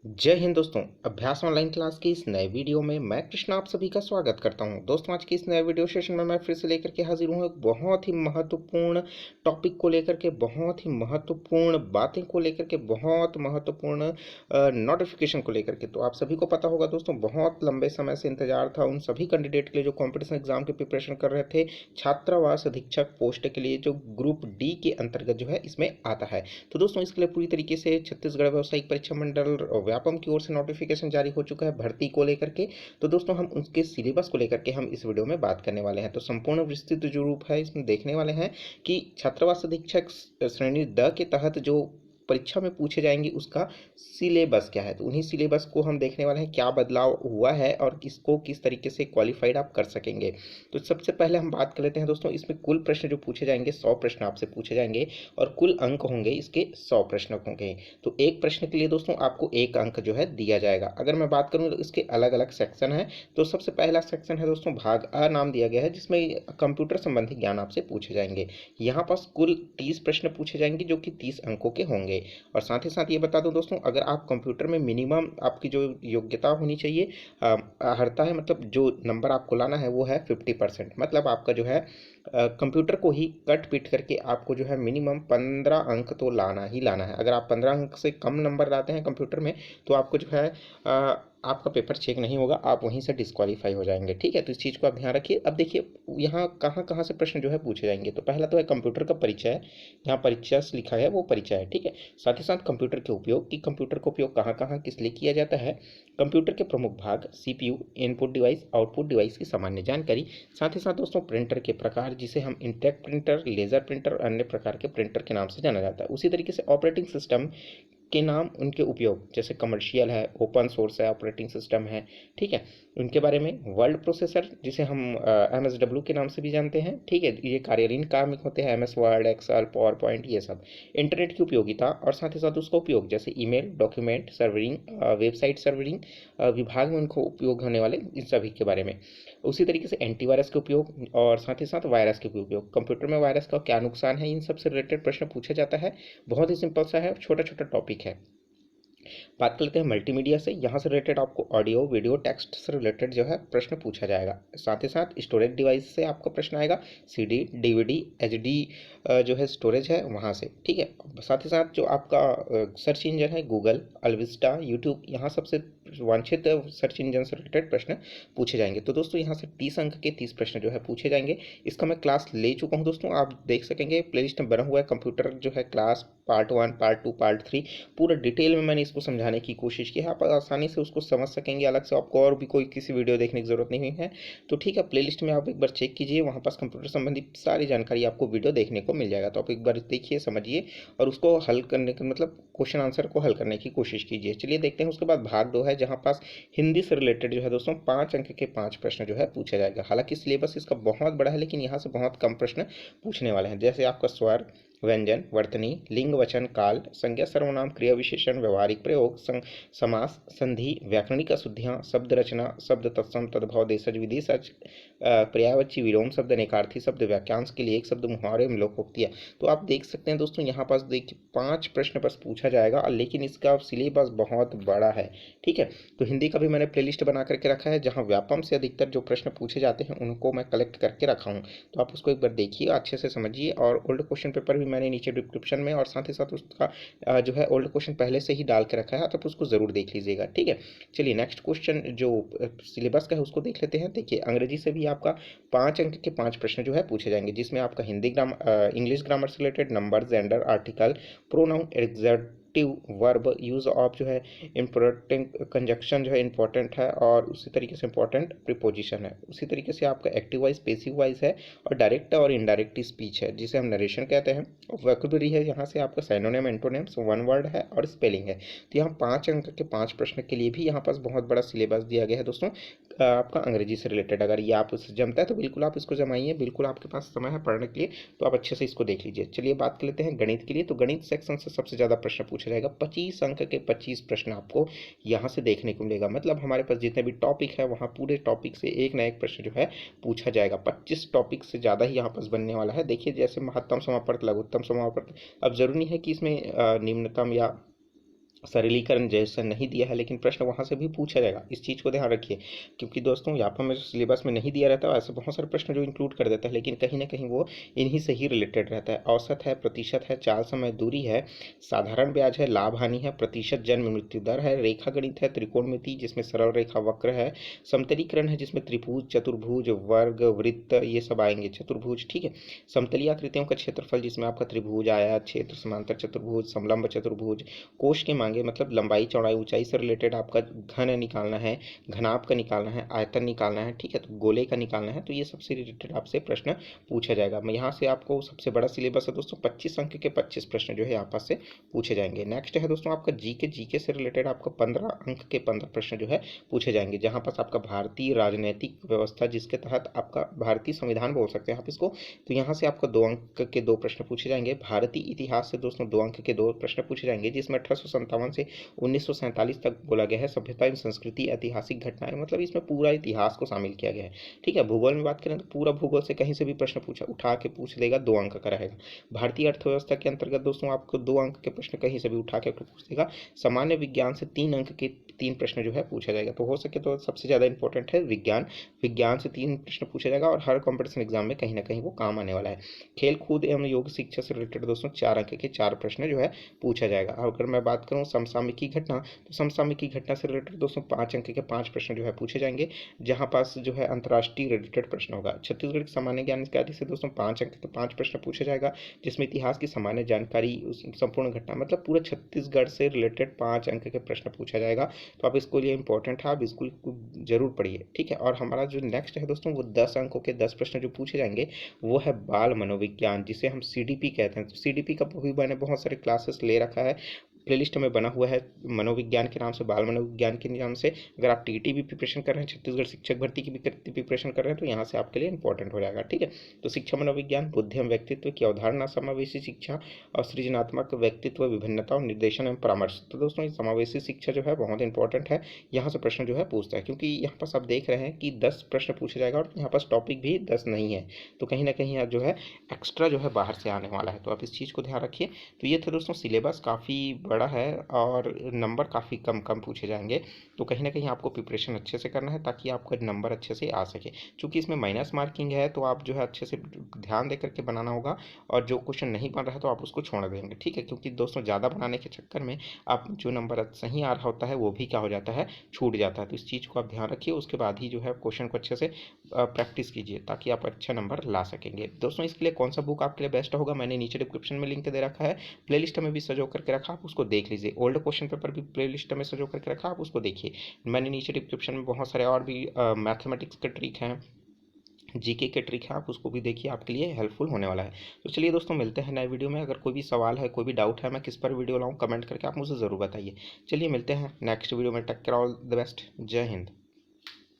जय हिंद दोस्तों। अभ्यास ऑनलाइन क्लास की इस नए वीडियो में मैं कृष्णा आप सभी का स्वागत करता हूं। दोस्तों आज की इस नए वीडियो सेशन में मैं फिर से लेकर के हाजिर हूं एक बहुत ही महत्वपूर्ण टॉपिक को लेकर के, बहुत ही महत्वपूर्ण बातें को लेकर के, बहुत महत्वपूर्ण नोटिफिकेशन को लेकर के। तो आप सभी को पता होगा दोस्तों, बहुत लंबे समय से इंतजार था उन सभी कैंडिडेट के लिए जो कॉम्पिटिशन एग्जाम की प्रिपरेशन कर रहे थे, छात्रावास अधीक्षक पोस्ट के लिए, जो ग्रुप डी के अंतर्गत जो है इसमें आता है। तो दोस्तों इसके लिए पूरी तरीके से छत्तीसगढ़ व्यावसायिक परीक्षा मंडल व्यापम की ओर से नोटिफिकेशन जारी हो चुका है भर्ती को लेकर के। तो दोस्तों हम उसके सिलेबस को लेकर के हम इस वीडियो में बात करने वाले हैं। तो संपूर्ण विस्तृत जो रूप है इसमें देखने वाले हैं कि छात्रावास अधीक्षक श्रेणी द के तहत जो परीक्षा में पूछे जाएंगे उसका सिलेबस क्या है। तो उन्हीं सिलेबस को हम देखने वाले हैं, क्या बदलाव हुआ है और किसको किस तरीके से क्वालिफाइड आप कर सकेंगे। तो सबसे पहले हम बात कर लेते हैं दोस्तों, इसमें कुल प्रश्न जो पूछे जाएंगे 100 प्रश्न आपसे पूछे जाएंगे और कुल अंक होंगे इसके 100 प्रश्न होंगे। तो एक प्रश्न के लिए दोस्तों आपको एक अंक जो है दिया जाएगा। अगर मैं बात करूं तो इसके अलग अलग सेक्शन है। तो सबसे पहला सेक्शन है दोस्तों भाग अ नाम दिया गया है, जिसमें कंप्यूटर संबंधी ज्ञान आपसे पूछे जाएंगे। यहाँ पास कुल 30 प्रश्न पूछे जाएंगे जो कि 30 अंकों के होंगे। और साथ ही साथ ये बता दूं दोस्तों, अगर आप कंप्यूटर में मिनिमम आपकी जो योग्यता होनी चाहिए अर्हता है, मतलब जो नंबर आपको लाना है वो है 50%। मतलब आपका जो है कंप्यूटर को ही कट पीट करके आपको जो है मिनिमम 15 अंक तो लाना ही लाना है। अगर आप 15 अंक से कम नंबर लाते हैं कंप्यूटर में तो आपको जो है आपका पेपर चेक नहीं होगा, आप वहीं से डिस्क्वालीफाई हो जाएंगे। ठीक है, तो इस चीज़ को आप ध्यान रखिए। अब देखिए यहाँ कहाँ कहाँ से प्रश्न जो है पूछे जाएंगे। तो पहला तो है कंप्यूटर का परिचय है, यहाँ परिचय लिखा है वो परिचय है। ठीक है, साथ ही साथ कंप्यूटर के उपयोग कि कंप्यूटर का उपयोग कहाँ कहाँ किस लिए किया जाता है, कंप्यूटर के प्रमुख भाग, CPU, input device, output device की सामान्य जानकारी। साथ ही साथ दोस्तों प्रिंटर के प्रकार, जिसे हम इंटेक प्रिंटर, लेजर प्रिंटर और अन्य प्रकार के प्रिंटर के नाम से जाना जाता है। उसी तरीके से ऑपरेटिंग सिस्टम के नाम, उनके उपयोग, जैसे कमर्शियल है, ओपन सोर्स है, ऑपरेटिंग सिस्टम है। ठीक है, उनके बारे में। वर्ड प्रोसेसर, जिसे हम MSW के नाम से भी जानते हैं। ठीक है, ये कार्यालयीन काम होते हैं, MS Word, Excel, PowerPoint, ये सब। इंटरनेट की उपयोगिता और साथ ही साथ उसका उपयोग, जैसे email, document servicing, website servicing, विभाग में उनको उपयोग होने वाले इन सभी के बारे में। उसी तरीके से एंटीवायरस के उपयोग और साथ ही साथ वायरस के भी उपयोग, कंप्यूटर में वायरस का क्या नुकसान है, इन सब से रिलेटेड प्रश्न पूछा जाता है। बहुत ही सिंपल सा है, छोटा छोटा टॉपिक है। बात करते हैं मल्टीमीडिया से, यहाँ से रिलेटेड आपको ऑडियो वीडियो टेक्स्ट से रिलेटेड जो है प्रश्न पूछा जाएगा। साथ ही साथ स्टोरेज डिवाइस से आपका प्रश्न आएगा, CD, DVD, HD जो है स्टोरेज है वहाँ से। ठीक है, साथ ही साथ जो आपका सर्च इंजन है, गूगल, अल्विस्टा, यूट्यूब, यहाँ सबसे वांछित सर्च इंजन से रिलेटेड प्रश्न पूछे जाएंगे। तो दोस्तों यहाँ से 30 अंक के 30 प्रश्न जो है पूछे जाएंगे। इसका मैं क्लास ले चुका हूँ दोस्तों, आप देख सकेंगे प्लेलिस्ट में बना हुआ है कंप्यूटर जो है क्लास पार्ट 1, पार्ट 2, पार्ट 3, पूरा डिटेल में मैंने इसको समझाने की कोशिश की है। आप आसानी से उसको समझ सकेंगे, अलग से आपको और भी कोई किसी वीडियो देखने की ज़रूरत नहीं हुई है। तो ठीक है, प्लेलिस्ट में आप एक बार चेक कीजिए, वहाँ पास कंप्यूटर संबंधी सारी जानकारी आपको वीडियो देखने को मिल जाएगा। तो आप एक बार देखिए, समझिए और उसको हल करने का मतलब क्वेश्चन आंसर को हल करने की कोशिश कीजिए। चलिए देखते हैं। उसके बाद भाग 2 है, जहाँ पास हिंदी से रिलेटेड जो है दोस्तों 5 अंक के 5 प्रश्न जो है पूछा जाएगा। हालांकि सिलेबस इसका बहुत बड़ा है, लेकिन यहाँ से बहुत कम प्रश्न पूछने वाले हैं। जैसे आपका स्वर, व्यंजन, वर्तनी, लिंग, वचन, काल, संज्ञा, सर्वनाम, क्रिया विशेषण, व्यवहारिक प्रयोग, समास, संधि, व्याकरणिक अशुद्धियाँ, शब्द रचना, शब्द तत्सम, तद्भव, देशज, विदेशज, पर्यायवाची, विलोम शब्द, नेकार्थी शब्द, वाक्यांश के लिए एक शब्द, मुहावरे, लोकोक्तियाँ। तो आप देख सकते हैं दोस्तों, यहाँ पास देखिए 5 प्रश्न बस पूछा जाएगा, लेकिन इसका सिलेबस बहुत बड़ा है। ठीक है, तो हिंदी का भी मैंने प्लेलिस्ट बना करके रखा है, जहाँ व्यापम से अधिकतर जो प्रश्न पूछे जाते हैं उनको मैं कलेक्ट करके रखा हूँ। तो आप उसको एक बार देखिए, अच्छे से समझिए। और ओल्ड क्वेश्चन पेपर भी मैंने नीचे डिस्क्रिप्शन में और साथ ही साथ उसका जो है ओल्ड क्वेश्चन पहले से ही डाल के रखा है, तो आप उसको ज़रूर देख लीजिएगा। ठीक है, चलिए नेक्स्ट क्वेश्चन जो सिलेबस का है उसको देख लेते हैं। देखिए अंग्रेजी से भी आपका 5 अंक के 5 प्रश्न जो है पूछे जाएंगे, जिसमें आपका हिंदी इंग्लिश ग्रामर से related, number, gender, article, pronoun, executive verb, use of जो है इम्पोर्टेंट, कंजक्शन जो है इंपॉर्टेंट है, और उसी तरीके से इंपॉर्टेंट प्रीपोजिशन है। उसी तरीके से आपका एक्टिव वाइज, पैसिव वाइज है, और डायरेक्ट और इनडायरेक्ट स्पीच है, जिसे हम नरेशन कहते हैं। वोकैबुलरी है, यहाँ से आपका साइनोनिम, एंटोनिम्स, वन वर्ड है, और स्पेलिंग है। तो यहाँ 5 अंक के 5 प्रश्न के लिए भी यहाँ पास बहुत बड़ा सिलेबस दिया गया है दोस्तों, आपका अंग्रेजी से रिलेटेड। अगर ये आप जमता है तो बिल्कुल आप इसको जमाइए, बिल्कुल आपके पास समय है पढ़ने के लिए, तो आप अच्छे से इसको देख लीजिए। चलिए बात कर लेते हैं गणित के लिए। तो गणित सेक्शन से सबसे ज़्यादा प्रश्न पूछा जाएगा, 25 अंक के 25 प्रश्न आपको यहाँ से देखने को मिलेगा। मतलब हमारे पास जितने भी टॉपिक है वहाँ पूरे टॉपिक से एक ना एक प्रश्न जो है पूछा जाएगा। 25 टॉपिक से ज़्यादा ही यहाँ पास बनने वाला है। देखिए जैसे महत्तम समापवर्त, लघुत्तम समापवर्त, अब जरूरी है कि इसमें निम्नतम या सरलीकरण जैसा नहीं दिया है, लेकिन प्रश्न वहाँ से भी पूछा जाएगा, इस चीज़ को ध्यान रखिए। क्योंकि दोस्तों यहाँ पर मैं जो सिलेबस में नहीं दिया रहता है ऐसे बहुत सारे प्रश्न जो इंक्लूड कर देता है, लेकिन कहीं ना कहीं वो इन्हीं से ही रिलेटेड रहता है। औसत है, प्रतिशत है, चाल समय दूरी है, साधारण ब्याज है, लाभ हानि है, प्रतिशत जन्म मृत्यु दर है, रेखा गणित है, त्रिकोणमिति जिसमें सरल रेखा वक्र है, समतलीकरण है जिसमें त्रिभुज चतुर्भुज वर्ग वृत्त ये सब आएंगे, चतुर्भुज, ठीक है। समतलीय आकृतियों का क्षेत्रफल जिसमें आपका त्रिभुज आया, क्षेत्र समांतर चतुर्भुज समलंब चतुर्भुज, कोश के मांगे मतलब लंबाई चौड़ाई ऊंचाई से रिलेटेड आपका घन निकालना है, घनाभ का निकालना है, आयतन निकालना है, ठीक है, तो गोले का निकालना है, तो ये सबसे रिलेटेड आपसे प्रश्न पूछा जाएगा। मैं यहाँ से आपको सबसे बड़ा सिलेबस है दोस्तों, 25 अंक के 25 प्रश्न जो है यहाँ पास से पूछे जाएंगे। नेक्स्ट है दोस्तों आपका जीके से रिलेटेड आपको 15 अंक के 15 प्रश्न जो है पूछे जाएंगे, जहाँ पास आपका भारतीय राजनीतिक व्यवस्था जिसके तहत आपका भारतीय संविधान बोल सकते हैं आप इसको, तो यहाँ से आपको 2 अंक के 2 प्रश्न पूछे जाएंगे। भारतीय इतिहास से दोस्तों 2 अंक के 2 प्रश्न पूछे जाएंगे, जिसमें 1857 से 1947 तक बोला गया है, सभ्यता एवं संस्कृति ऐतिहासिक घटनाएं, मतलब इसमें पूरा इतिहास को शामिल किया गया है, ठीक है। भूगोल में बात करें तो पूरा भूगोल से कहीं से भी प्रश्न पूछा उठा के पूछ देगा, 2 अंक का रहेगा। भारतीय अर्थव्यवस्था के अंतर्गत दोस्तों आपको 2 अंक के प्रश्न कहीं से भी उठा के पूछ देगा। सामान्य विज्ञान से 3 अंक के 3 प्रश्न जो है पूछा जाएगा, तो हो सके तो सबसे ज़्यादा इंपॉर्टेंट है विज्ञान, विज्ञान से 3 प्रश्न पूछा जाएगा और हर कॉम्पिटिशन एग्जाम में कहीं ना कहीं वो काम आने वाला है। खेल कूद एवं योग शिक्षा से रिलेटेड दोस्तों 4 अंक के 4 प्रश्न जो है पूछा जाएगा। अगर मैं बात करूँ समसामयिकी घटना, तो समसामयिकी घटना से रिलेटेड दोस्तों 5 अंक के 5 प्रश्न जो है पूछे जाएंगे, जहां पास जो है अंतर्राष्ट्रीय रिलेटेड प्रश्न होगा। छत्तीसगढ़ की सामान्य ज्ञान इत्यादि से दोस्तों 5 अंक के 5 प्रश्न पूछा जाएगा, जिसमें इतिहास की सामान्य जानकारी संपूर्ण घटना मतलब पूरा छत्तीसगढ़ से रिलेटेड 5 अंक के प्रश्न पूछा जाएगा। तो आप इसको लिए इंपॉर्टेंट है, आप इसको जरूर पढ़िए, ठीक है। और हमारा जो नेक्स्ट है दोस्तों वो 10 अंकों के 10 प्रश्न जो पूछे जाएंगे वो है बाल मनोविज्ञान, जिसे हम सीडीपी कहते हैं। तो सीडीपी का भी मैंने बहुत सारे क्लासेस ले रखा है, प्लेलिस्ट में बना हुआ है मनोविज्ञान के नाम से, बाल मनोविज्ञान के नाम से। अगर आप टीटी भी प्रिपरेशन कर रहे हैं, छत्तीसगढ़ शिक्षक भर्ती की भी प्रिपरेशन कर रहे हैं, तो यहाँ से आपके लिए इंपॉर्टेंट हो जाएगा, ठीक है। तो शिक्षा मनोविज्ञान, बुद्धि एवं व्यक्तित्व की अवधारणा, समावेशी शिक्षा और सृजनात्मक व्यक्तित्व, विभिन्नता और निर्देशन एवं परामर्श। तो दोस्तों ये समावेशी शिक्षा जो है बहुत इंपॉर्टेंट है, यहाँ से प्रश्न जो है पूछता है, क्योंकि यहाँ पर आप देख रहे हैं कि 10 प्रश्न पूछा जाएगा और यहाँ पास टॉपिक भी 10 नहीं है, तो कहीं ना कहीं यहाँ जो है एक्स्ट्रा जो है बाहर से आने वाला है, तो आप इस चीज़ को ध्यान रखिए। तो ये थे दोस्तों सिलेबस, काफ़ी बड़ा है और नंबर काफ़ी कम कम पूछे जाएंगे, तो कहीं ना कहीं आपको प्रिपरेशन अच्छे से करना है ताकि आपका नंबर अच्छे से आ सके। चूँकि इसमें माइनस मार्किंग है तो आप जो है अच्छे से ध्यान दे करके बनाना होगा, और जो क्वेश्चन नहीं बन रहा है तो आप उसको छोड़ देंगे, ठीक है। क्योंकि दोस्तों ज़्यादा बनाने के चक्कर में आप जो नंबर सही आ रहा होता है वो भी क्या हो जाता है, छूट जाता है। तो इस चीज़ को आप ध्यान रखिए, उसके बाद ही जो है क्वेश्चन को अच्छे से प्रैक्टिस कीजिए ताकि आप अच्छा नंबर ला सकेंगे। दोस्तों इसके लिए कौन सा बुक आपके लिए बेस्ट होगा, मैंने नीचे डिस्क्रिप्शन में लिंक दे रखा है, प्लेलिस्ट में भी सजो करके रखा, आप उसको देख लीजिए। ओल्ड क्वेश्चन पेपर भी प्लेलिस्ट में सजो करके रखा, आप उसको देखिए। मैंने नीचे डिस्क्रिप्शन में बहुत सारे और भी मैथमेटिक्स के ट्रिक हैं, जीके के ट्रिक है, आप उसको भी देखिए, आपके लिए हेल्पफुल होने वाला है। तो चलिए दोस्तों मिलते हैं नए वीडियो में। अगर कोई भी सवाल है, कोई भी डाउट है, मैं किस पर वीडियो लाऊं, कमेंट करके आप मुझे ज़रूर बताइए। चलिए मिलते हैं नेक्स्ट वीडियो में। Take care, all the best, जय हिंद।